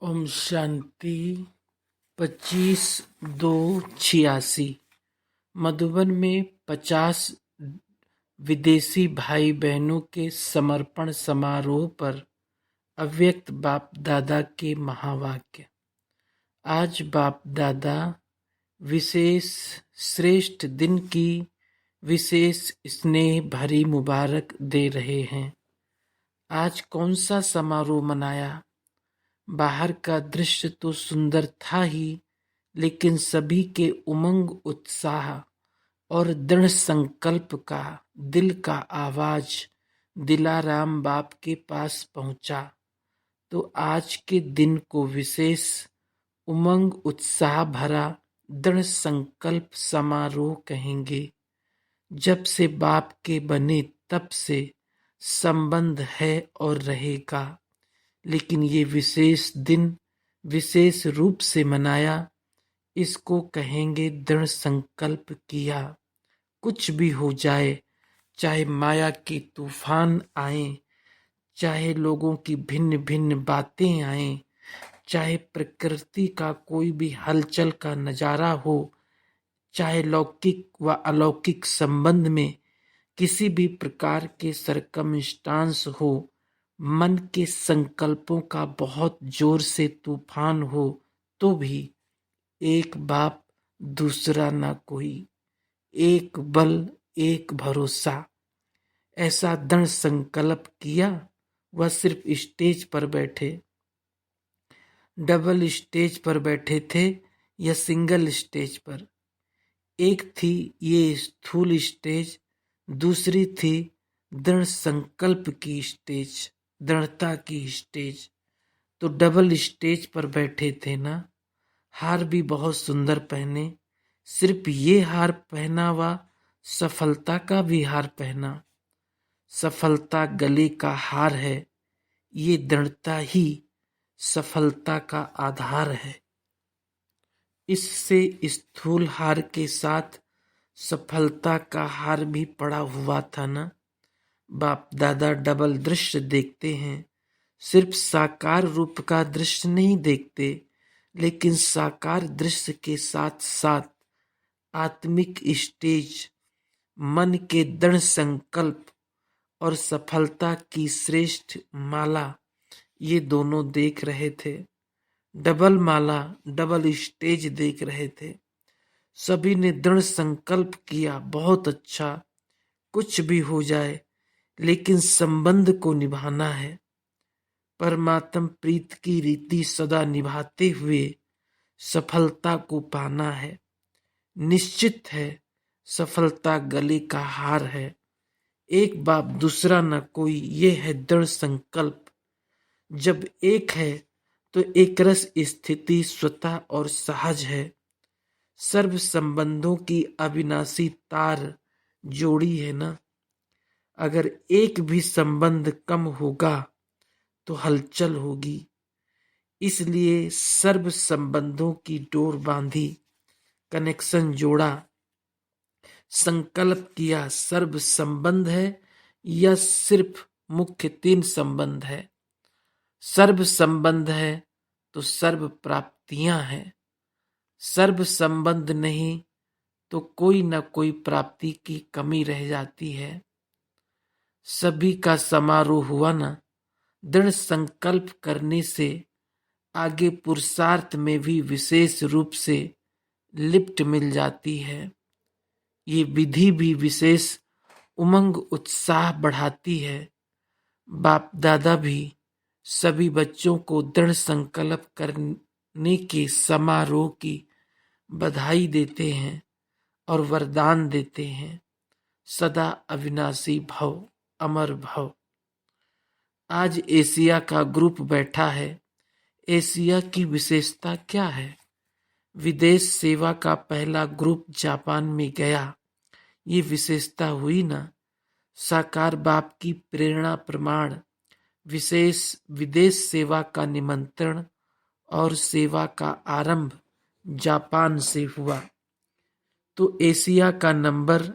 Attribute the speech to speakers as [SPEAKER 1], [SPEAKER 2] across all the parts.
[SPEAKER 1] ओम शांति। 25/2/86 मधुबन में 50 विदेशी भाई बहनों के समर्पण समारोह पर अव्यक्त बाप दादा के महावाक्य। आज बाप दादा विशेष श्रेष्ठ दिन की विशेष स्नेह भरी मुबारक दे रहे हैं। आज कौन सा समारोह मनाया? बाहर का दृश्य तो सुंदर था ही, लेकिन सभी के उमंग, उत्साह और दृढ़ संकल्प का दिल का आवाज दिलाराम बाप के पास पहुंचा। तो आज के दिन को विशेष उमंग उत्साह भरा दृढ़ संकल्प समारोह कहेंगे। जब से बाप के बने तब से संबंध है और रहेगा, लेकिन ये विशेष दिन विशेष रूप से मनाया। इसको कहेंगे दृढ़ संकल्प किया। कुछ भी हो जाए, चाहे माया के तूफान आए, चाहे लोगों की भिन्न भिन्न बातें आए, चाहे प्रकृति का कोई भी हलचल का नजारा हो, चाहे लौकिक व अलौकिक संबंध में किसी भी प्रकार के सरकमस्टांस हो, मन के संकल्पों का बहुत जोर से तूफान हो, तो भी एक बाप दूसरा ना कोई, एक बल एक भरोसा, ऐसा दृढ़ संकल्प किया। वह सिर्फ स्टेज पर बैठे, डबल स्टेज पर बैठे थे या सिंगल स्टेज पर। एक थी ये स्थूल स्टेज, दूसरी थी दृढ़ संकल्प की स्टेज, दृढ़ता की स्टेज। तो डबल स्टेज पर बैठे थे ना। हार भी बहुत सुंदर पहने, सिर्फ ये हार पहना व सफलता का भी हार पहना। सफलता गले का हार है, ये दृढ़ता ही सफलता का आधार है। इससे स्थूल हार के साथ सफलता का हार भी पड़ा हुआ था ना। बाप दादा डबल दृश्य देखते हैं, सिर्फ साकार रूप का दृश्य नहीं देखते, लेकिन साकार दृश्य के साथ साथ आत्मिक स्टेज, मन के दृढ़ संकल्प और सफलता की श्रेष्ठ माला, ये दोनों देख रहे थे। डबल माला, डबल स्टेज देख रहे थे। सभी ने दृढ़ संकल्प किया, बहुत अच्छा, कुछ भी हो जाए लेकिन संबंध को निभाना है। परमात्म प्रीत की रीति सदा निभाते हुए सफलता को पाना है। निश्चित है सफलता गले का हार है। एक बाप दूसरा न कोई, ये है दृढ़ संकल्प। जब एक है तो एक रस स्थिति स्वतः और सहज है। सर्व संबंधों की अविनाशी तार जोड़ी है ना। अगर एक भी संबंध कम होगा तो हलचल होगी। इसलिए सर्व संबंधों की डोर बांधी, कनेक्शन जोड़ा, संकल्प किया। सर्व संबंध है या सिर्फ मुख्य 3 संबंध है? सर्व संबंध है तो सर्व प्राप्तियां हैं। सर्व संबंध नहीं तो कोई न कोई प्राप्ति की कमी रह जाती है। सभी का समारोह हुआ ना। दृढ़ संकल्प करने से आगे पुरुषार्थ में भी विशेष रूप से लिफ्ट मिल जाती है। ये विधि भी विशेष उमंग उत्साह बढ़ाती है। बाप दादा भी सभी बच्चों को दृढ़ संकल्प करने के समारोह की बधाई देते हैं और वरदान देते हैं, सदा अविनाशी भव, अमर भव। आज एशिया का ग्रुप बैठा है। एशिया की विशेषता क्या है? विदेश सेवा का पहला ग्रुप जापान में गया, ये विशेषता हुई ना। साकार बाप की प्रेरणा प्रमाण विशेष विदेश सेवा का निमंत्रण और सेवा का आरंभ जापान से हुआ। तो एशिया का नंबर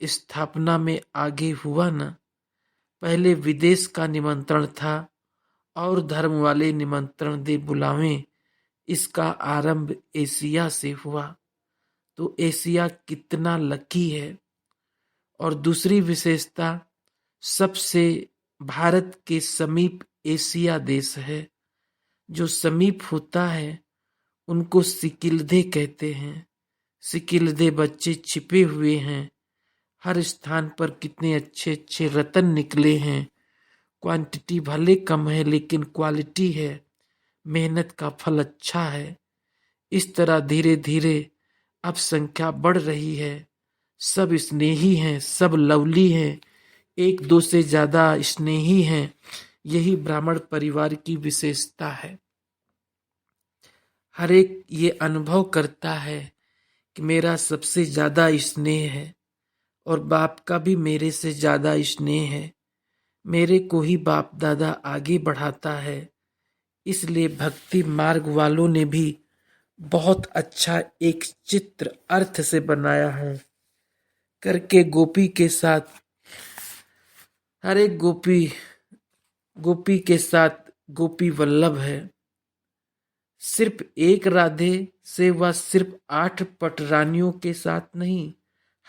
[SPEAKER 1] स्थापना में आगे हुआ ना। पहले विदेश का निमंत्रण था और धर्म वाले निमंत्रण दे बुलावें। इसका आरंभ एशिया से हुआ, तो एशिया कितना लकी है। और दूसरी विशेषता, सबसे भारत के समीप एशिया देश है। जो समीप होता है उनको सिकिलधे कहते हैं। सिकिलधे बच्चे छिपे हुए हैं। हर स्थान पर कितने अच्छे अच्छे रतन निकले हैं। क्वांटिटी भले कम है लेकिन क्वालिटी है। मेहनत का फल अच्छा है। इस तरह धीरे धीरे अब संख्या बढ़ रही है। सब स्नेही हैं, सब लवली हैं, एक दो से ज्यादा स्नेही हैं। यही ब्राह्मण परिवार की विशेषता है। हर एक ये अनुभव करता है कि मेरा सबसे ज्यादा स्नेह है और बाप का भी मेरे से ज्यादा स्नेह है। मेरे को ही बाप दादा आगे बढ़ाता है। इसलिए भक्ति मार्ग वालों ने भी बहुत अच्छा एक चित्र अर्थ से बनाया है करके गोपी के साथ, हर एक गोपी गोपी के साथ गोपी वल्लभ है। सिर्फ एक राधे से वह सिर्फ 8 पटरानियों के साथ नहीं,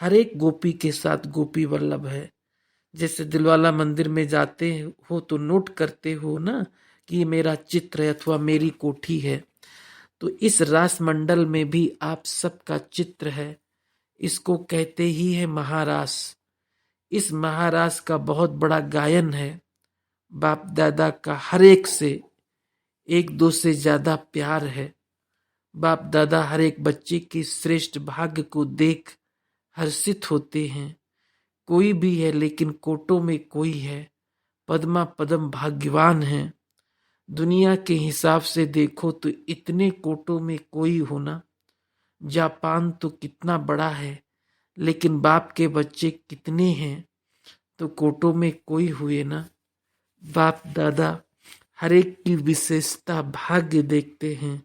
[SPEAKER 1] हर एक गोपी के साथ गोपी वल्लभ है। जैसे दिलवाला मंदिर में जाते हो तो नोट करते हो ना कि ये मेरा चित्र है अथवा मेरी कोठी है। तो इस रास मंडल में भी आप सबका चित्र है। इसको कहते ही है महारास। इस महारास का बहुत बड़ा गायन है। बाप दादा का हर एक से एक दो से ज्यादा प्यार है। बाप दादा हर एक बच्चे के श्रेष्ठ भाग्य को देख हर्षित होते हैं। कोई भी है लेकिन कोटों में कोई है। पद्मा पदम भाग्यवान है। दुनिया के हिसाब से देखो तो इतने कोटों में कोई होना। जापान तो कितना बड़ा है लेकिन बाप के बच्चे कितने हैं, तो कोटों में कोई हुए ना। बाप दादा हर एक की विशेषता भाग्य देखते हैं।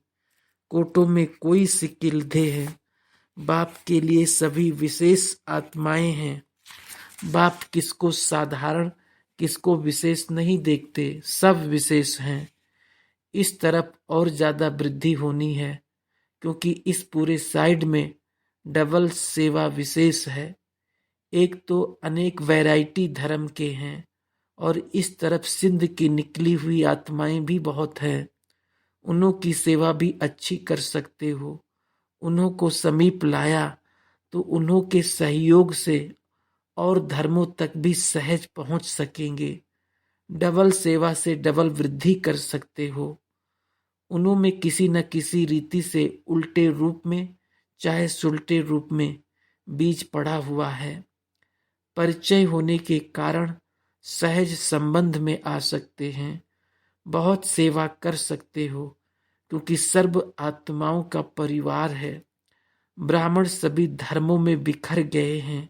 [SPEAKER 1] कोटों में कोई सिकिलधे है। बाप के लिए सभी विशेष आत्माएं हैं। बाप किसको साधारण किसको विशेष नहीं देखते, सब विशेष हैं। इस तरफ और ज्यादा वृद्धि होनी है क्योंकि इस पूरे साइड में डबल सेवा विशेष है। एक तो अनेक वैरायटी धर्म के हैं और इस तरफ सिंध की निकली हुई आत्माएं भी बहुत हैं। उन्हों की सेवा भी अच्छी कर सकते हो। उन्हों को समीप लाया तो उन्हों के सहयोग से और धर्मों तक भी सहज पहुंच सकेंगे। डबल सेवा से डबल वृद्धि कर सकते हो। उन्हों में किसी न किसी रीति से उल्टे रूप में चाहे सुलटे रूप में बीज पड़ा हुआ है। परिचय होने के कारण सहज संबंध में आ सकते हैं। बहुत सेवा कर सकते हो क्योंकि सर्व आत्माओं का परिवार है। ब्राह्मण सभी धर्मों में बिखर गए हैं।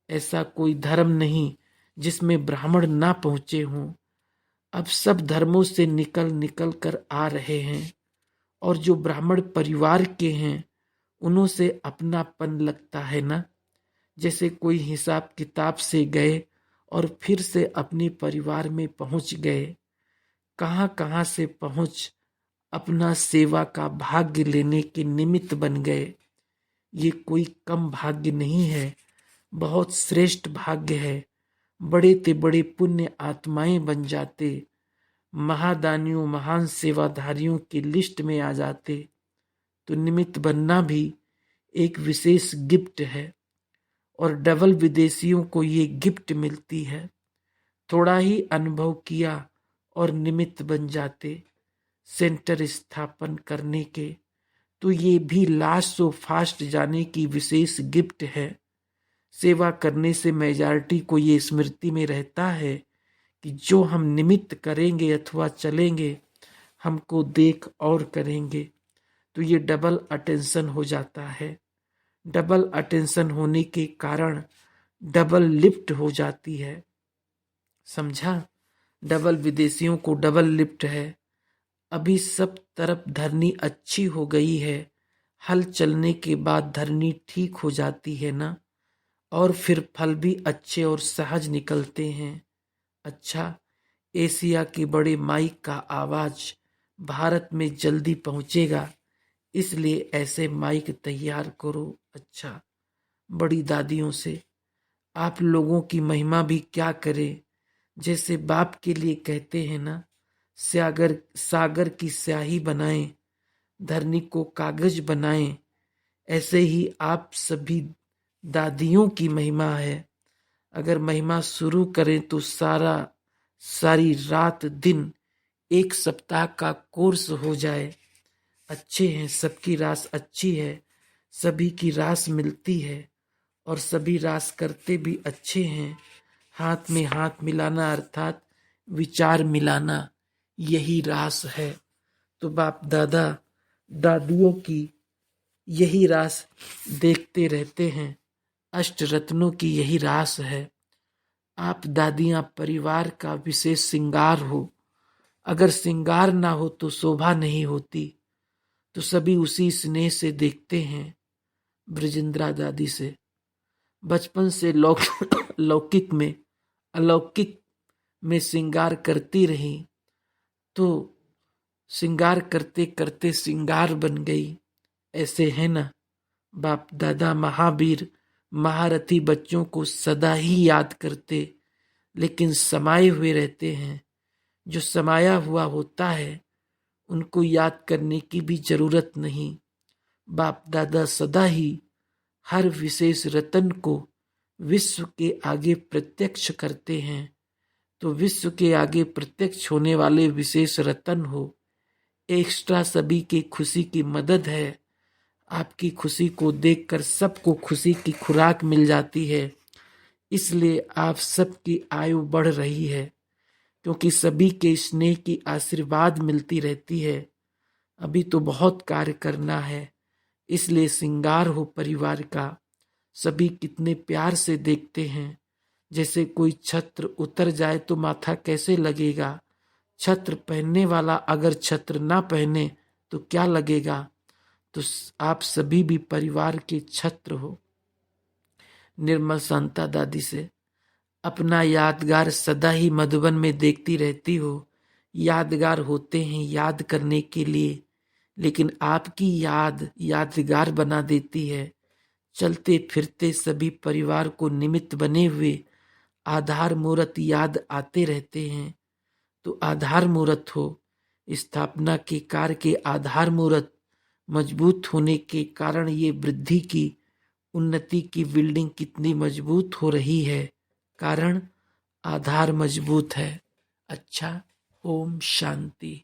[SPEAKER 1] ऐसा कोई धर्म नहीं जिसमें ब्राह्मण ना पहुंचे हों। अब सब धर्मों से निकल निकल कर आ रहे हैं और जो ब्राह्मण परिवार के हैं उन्हों से अपनापन लगता है ना। जैसे कोई हिसाब किताब से गए और फिर से अपने परिवार में पहुंच गए। कहां कहां से पहुंच अपना सेवा का भाग्य लेने के निमित्त बन गए। ये कोई कम भाग्य नहीं है, बहुत श्रेष्ठ भाग्य है। बड़े ते बड़े पुण्य आत्माएं बन जाते, महादानियों महान सेवाधारियों की लिस्ट में आ जाते। तो निमित्त बनना भी एक विशेष गिफ्ट है और डबल विदेशियों को ये गिफ्ट मिलती है। थोड़ा ही अनुभव किया और निमित्त बन जाते सेंटर स्थापन करने के। तो ये भी लास्ट सो फास्ट जाने की विशेष गिफ्ट है। सेवा करने से मेजॉरिटी को ये स्मृति में रहता है कि जो हम निमित्त करेंगे अथवा चलेंगे हमको देख और करेंगे। तो ये डबल अटेंशन हो जाता है। डबल अटेंशन होने के कारण डबल लिफ्ट हो जाती है। समझा? डबल विदेशियों को डबल लिफ्ट है। अभी सब तरफ धरनी अच्छी हो गई है। हल चलने के बाद धरनी ठीक हो जाती है ना, और फिर फल भी अच्छे और सहज निकलते हैं। अच्छा, एशिया के बड़े माइक का आवाज भारत में जल्दी पहुंचेगा, इसलिए ऐसे माइक तैयार करो। अच्छा, बड़ी दादियों से आप लोगों की महिमा भी क्या करे। जैसे बाप के लिए कहते हैं ना, सागर सागर की स्याही बनाएं, धरनी को कागज बनाएं, ऐसे ही आप सभी दादियों की महिमा है। अगर महिमा शुरू करें तो सारी रात दिन एक सप्ताह का कोर्स हो जाए। अच्छे हैं, सबकी रास अच्छी है, सभी की रास मिलती है और सभी रास करते भी अच्छे हैं। हाथ में हाथ मिलाना अर्थात विचार मिलाना, यही रास है। तो बाप दादा दादियों की यही रास देखते रहते हैं, अष्ट रत्नों की यही रास है। आप दादियां परिवार का विशेष श्रृंगार हो। अगर श्रृंगार ना हो तो शोभा नहीं होती। तो सभी उसी स्नेह से देखते हैं। ब्रजेंद्रा दादी से बचपन से लौकिक में अलौकिक में श्रृंगार करती रही, तो श्रृंगार करते करते श्रृंगार बन गई। ऐसे है ना, बाप दादा महावीर महारथी बच्चों को सदा ही याद करते, लेकिन समाये हुए रहते हैं। जो समाया हुआ होता है उनको याद करने की भी जरूरत नहीं। बाप दादा सदा ही हर विशेष रतन को विश्व के आगे प्रत्यक्ष करते हैं। तो विश्व के आगे प्रत्यक्ष होने वाले विशेष रतन हो। एक्स्ट्रा सभी की खुशी की मदद है। आपकी खुशी को देखकर सबको खुशी की खुराक मिल जाती है, इसलिए आप सबकी आयु बढ़ रही है, क्योंकि सभी के स्नेह की आशीर्वाद मिलती रहती है। अभी तो बहुत कार्य करना है, इसलिए श्रृंगार हो परिवार का। सभी कितने प्यार से देखते हैं। जैसे कोई छत्र उतर जाए तो माथा कैसे लगेगा। छत्र पहनने वाला अगर छत्र ना पहने तो क्या लगेगा। तो आप सभी भी परिवार के छत्र हो। निर्मल शांता दादी से अपना यादगार सदा ही मधुबन में देखती रहती हो। यादगार होते हैं याद करने के लिए, लेकिन आपकी याद यादगार बना देती है। चलते फिरते सभी परिवार को निमित्त बने हुए आधार मूर्त याद आते रहते हैं। तो आधार मूर्त हो, स्थापना के कार्य के आधार मूर्त मजबूत होने के कारण ये वृद्धि की उन्नति की बिल्डिंग कितनी मजबूत हो रही है, कारण आधार मजबूत है। अच्छा, ओम शांति।